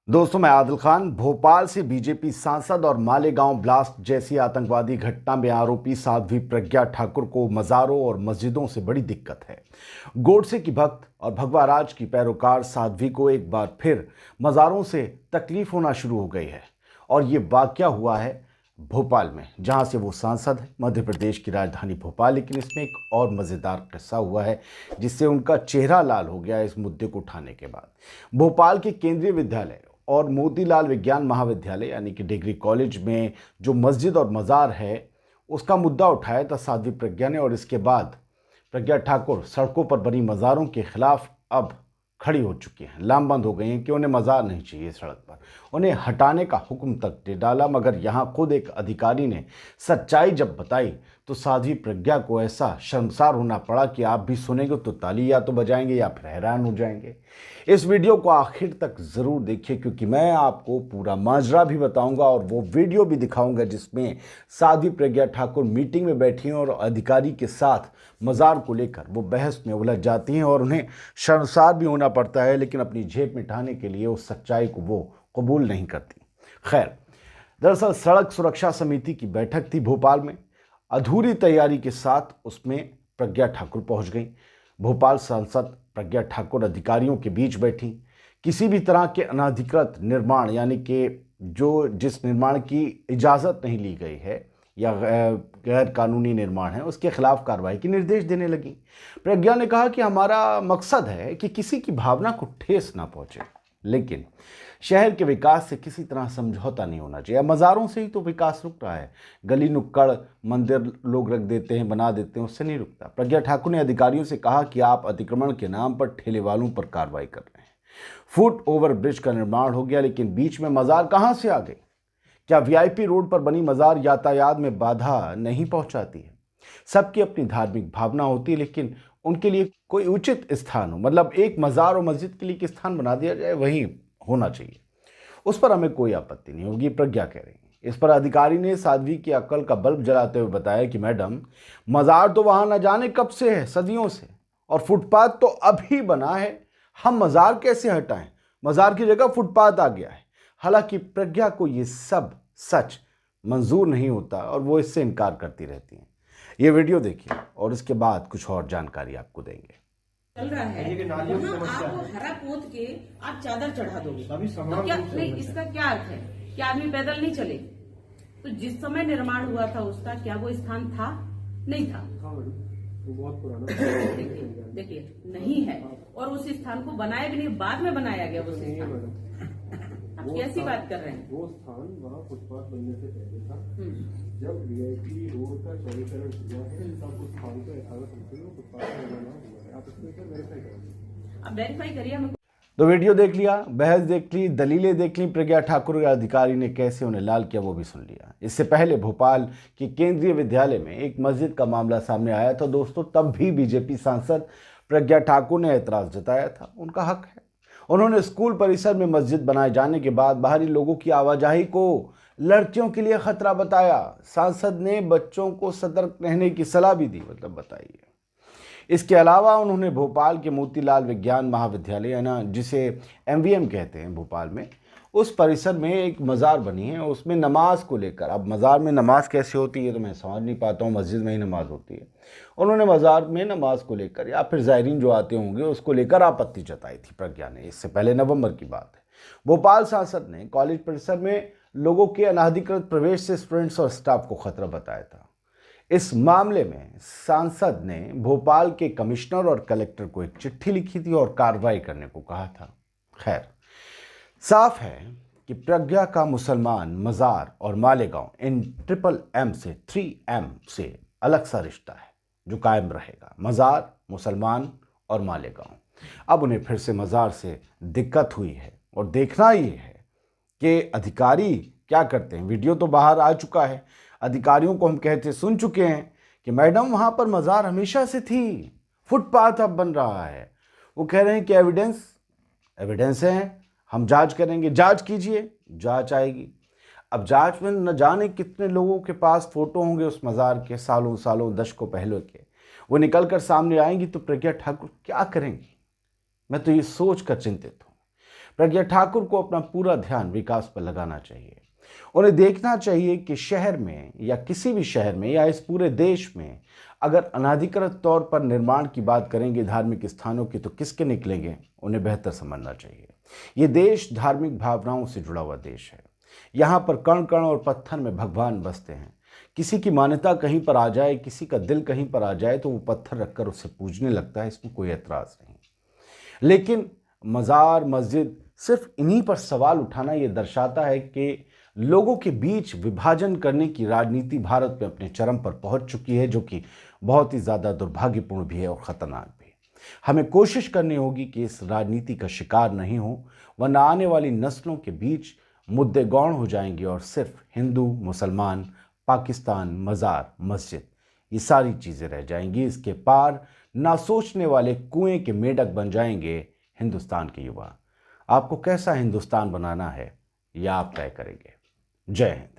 दोस्तों, मैं आदिल खान। भोपाल से बीजेपी सांसद और मालेगांव ब्लास्ट जैसी आतंकवादी घटना में आरोपी साध्वी प्रज्ञा ठाकुर को मज़ारों और मस्जिदों से बड़ी दिक्कत है। गोडसे की भक्त और भगवा राज की पैरोकार साध्वी को एक बार फिर मज़ारों से तकलीफ होना शुरू हो गई है। और ये वाकया हुआ है भोपाल में, जहां से वो सांसद है, मध्य प्रदेश की राजधानी भोपाल। लेकिन इसमें एक और मज़ेदार किस्सा हुआ है जिससे उनका चेहरा लाल हो गया इस मुद्दे को उठाने के बाद। भोपाल के केंद्रीय विद्यालय और मोतीलाल विज्ञान महाविद्यालय यानी कि डिग्री कॉलेज में जो मस्जिद और मज़ार है, उसका मुद्दा उठाया था साध्वी प्रज्ञा ने। और इसके बाद प्रज्ञा ठाकुर सड़कों पर बनी मज़ारों के खिलाफ अब खड़ी हो चुकी हैं, लामबंद हो गई हैं कि उन्हें मज़ार नहीं चाहिए सड़क पर, उन्हें हटाने का हुक्म तक दे डाला। मगर यहाँ खुद एक अधिकारी ने सच्चाई जब बताई तो साध्वी प्रज्ञा को ऐसा शर्मसार होना पड़ा कि आप भी सुनेंगे तो ताली या तो बजाएंगे या फिर हैरान हो जाएंगे। इस वीडियो को आखिर तक ज़रूर देखिए, क्योंकि मैं आपको पूरा माजरा भी बताऊंगा और वो वीडियो भी दिखाऊंगा जिसमें साध्वी प्रज्ञा ठाकुर मीटिंग में बैठी हैं और अधिकारी के साथ मज़ार को लेकर वो बहस में उलझ जाती हैं और उन्हें शर्मसार भी होना पड़ता है, लेकिन अपनी जेब मिटाने के लिए उस सच्चाई को वो कबूल नहीं करती। खैर, दरअसल सड़क सुरक्षा समिति की बैठक थी भोपाल में। अधूरी तैयारी के साथ उसमें प्रज्ञा ठाकुर पहुंच गई। भोपाल सांसद प्रज्ञा ठाकुर अधिकारियों के बीच बैठी। किसी भी तरह के अनाधिकृत निर्माण यानी कि जिस निर्माण की इजाज़त नहीं ली गई है या गैर कानूनी निर्माण है, उसके खिलाफ कार्रवाई के निर्देश देने लगी। प्रज्ञा ने कहा कि हमारा मकसद है कि किसी की भावना को ठेस ना पहुंचे, लेकिन शहर के विकास से किसी तरह समझौता नहीं होना चाहिए। मज़ारों से ही तो विकास रुक रहा है। गली नुक्कड़ मंदिर लोग रख देते हैं, बना देते हैं, उससे नहीं रुकता। प्रज्ञा ठाकुर ने अधिकारियों से कहा कि आप अतिक्रमण के नाम पर ठेले वालों पर कार्रवाई कर रहे हैं। फुट ओवर ब्रिज का निर्माण हो गया, लेकिन बीच में मज़ार कहाँ से आ गई? क्या वीआईपी रोड पर बनी मज़ार यातायात में बाधा नहीं पहुंचाती है? सबकी अपनी धार्मिक भावना होती है, लेकिन उनके लिए कोई उचित स्थान हो, मतलब एक मज़ार और मस्जिद के लिए एक स्थान बना दिया जाए, वही होना चाहिए। उस पर हमें कोई आपत्ति नहीं होगी, प्रज्ञा कह रही है। इस पर अधिकारी ने साध्वी की अक्ल का बल्ब जलाते हुए बताया कि मैडम, मज़ार तो वहां न जाने कब से है, सदियों से, और फुटपाथ तो अभी बना है। हम मज़ार कैसे हटाएं? मज़ार की जगह फुटपाथ आ गया है। हालांकि प्रज्ञा को ये सब सच मंजूर नहीं होता और वो इससे इनकार करती रहती हैं। ये वीडियो देखिए और इसके बाद कुछ और जानकारी आपको देंगे। चल रहा है, वहाँ आप हरा पोत के आप चादर चढ़ा दोगे तो क्या नहीं, इसका क्या अर्थ है कि आदमी पैदल नहीं चले? तो जिस समय निर्माण हुआ था उसका क्या वो स्थान था? नहीं था। वो बहुत पुराना देखिए नहीं है, और उस स्थान को बनाया भी नहीं, बाद में बनाया गया वो स्थान। आप कैसी बात कर रहे हैं? वो स्थान वहाँ फुटपाथ बनने से पहले था। जब वीआईपी रोड का चौड़ीकरण हुआ है तब उस स्थान को यथावत रखते हुए फुटपाथ का निर्माण हुआ है। आप इसको वेरीफाई करेंगे? अब वेरीफाई करिए। हम तो वीडियो देख लिया, बहस देख ली, दलीलें देख ली, प्रज्ञा ठाकुर के अधिकारी ने कैसे उन्हें लाल किया वो भी सुन लिया। इससे पहले भोपाल के केंद्रीय विद्यालय में एक मस्जिद का मामला सामने आया था दोस्तों। तब भी बीजेपी सांसद प्रज्ञा ठाकुर ने एतराज जताया था। उनका हक है। उन्होंने स्कूल परिसर में मस्जिद बनाए जाने के बाद बाहरी लोगों की आवाजाही को लड़कियों के लिए खतरा बताया। सांसद ने बच्चों को सतर्क रहने की सलाह भी दी, मतलब बताइए। इसके अलावा उन्होंने भोपाल के मोतीलाल विज्ञान महाविद्यालय है ना, जिसे एमवीएम कहते हैं भोपाल में, उस परिसर में एक मज़ार बनी है, उसमें नमाज को लेकर, अब मज़ार में नमाज कैसे होती है तो मैं समझ नहीं पाता हूँ, मस्जिद में ही नमाज होती है। उन्होंने मज़ार में नमाज को लेकर या फिर ज़ायरीन जो आते होंगे उसको लेकर आपत्ति जताई थी प्रज्ञा ने। इससे पहले नवंबर की बात है। भोपाल सांसद ने कॉलेज परिसर में लोगों के अनाधिकृत प्रवेश से स्टूडेंट्स और स्टाफ को खतरा बताया था। इस मामले में सांसद ने भोपाल के कमिश्नर और कलेक्टर को एक चिट्ठी लिखी थी और कार्रवाई करने को कहा था। खैर, साफ है कि प्रज्ञा का मुसलमान, मज़ार और मालेगांव इन ट्रिपल एम से 3M से अलग सा रिश्ता है जो कायम रहेगा। मज़ार, मुसलमान और मालेगांव। अब उन्हें फिर से मज़ार से दिक्कत हुई है और देखना ये है कि अधिकारी क्या करते हैं। वीडियो तो बाहर आ चुका है। अधिकारियों को हम कहते सुन चुके हैं कि मैडम वहाँ पर मज़ार हमेशा से थी, फुटपाथ अब बन रहा है। वो कह रहे हैं कि एविडेंस है, हम जांच करेंगे। जांच कीजिए, जांच आएगी। अब जांच में न जाने कितने लोगों के पास फ़ोटो होंगे उस मज़ार के, सालों सालों दशकों पहले के। वो निकल कर सामने आएंगी तो प्रज्ञा ठाकुर क्या करेंगी? मैं तो ये सोच कर चिंतित हूँ। प्रज्ञा ठाकुर को अपना पूरा ध्यान विकास पर लगाना चाहिए। उन्हें देखना चाहिए कि शहर में या किसी भी शहर में या इस पूरे देश में अगर अनाधिकृत तौर पर निर्माण की बात करेंगे धार्मिक स्थानों की तो किसके निकलेंगे, उन्हें बेहतर समझना चाहिए। ये देश धार्मिक भावनाओं से जुड़ा हुआ देश है। यहाँ पर कण कण और पत्थर में भगवान बसते हैं। किसी की मान्यता कहीं पर आ जाए, किसी का दिल कहीं पर आ जाए तो वो पत्थर रखकर उसे पूजने लगता है, इसमें कोई एतराज़ नहीं। लेकिन मज़ार मस्जिद सिर्फ इन्हीं पर सवाल उठाना ये दर्शाता है कि लोगों के बीच विभाजन करने की राजनीति भारत में अपने चरम पर पहुंच चुकी है, जो कि बहुत ही ज़्यादा दुर्भाग्यपूर्ण भी है और ख़तरनाक भी। हमें कोशिश करनी होगी कि इस राजनीति का शिकार नहीं हो, वरना आने वाली नस्लों के बीच मुद्दे गौण हो जाएंगे और सिर्फ हिंदू, मुसलमान, पाकिस्तान, मज़ार, मस्जिद ये सारी चीज़ें रह जाएंगी। इसके पार ना सोचने वाले कुएं के मेढक बन जाएंगे हिंदुस्तान के युवा। आपको कैसा हिंदुस्तान बनाना है यह आप तय करेंगे। जय हिंद।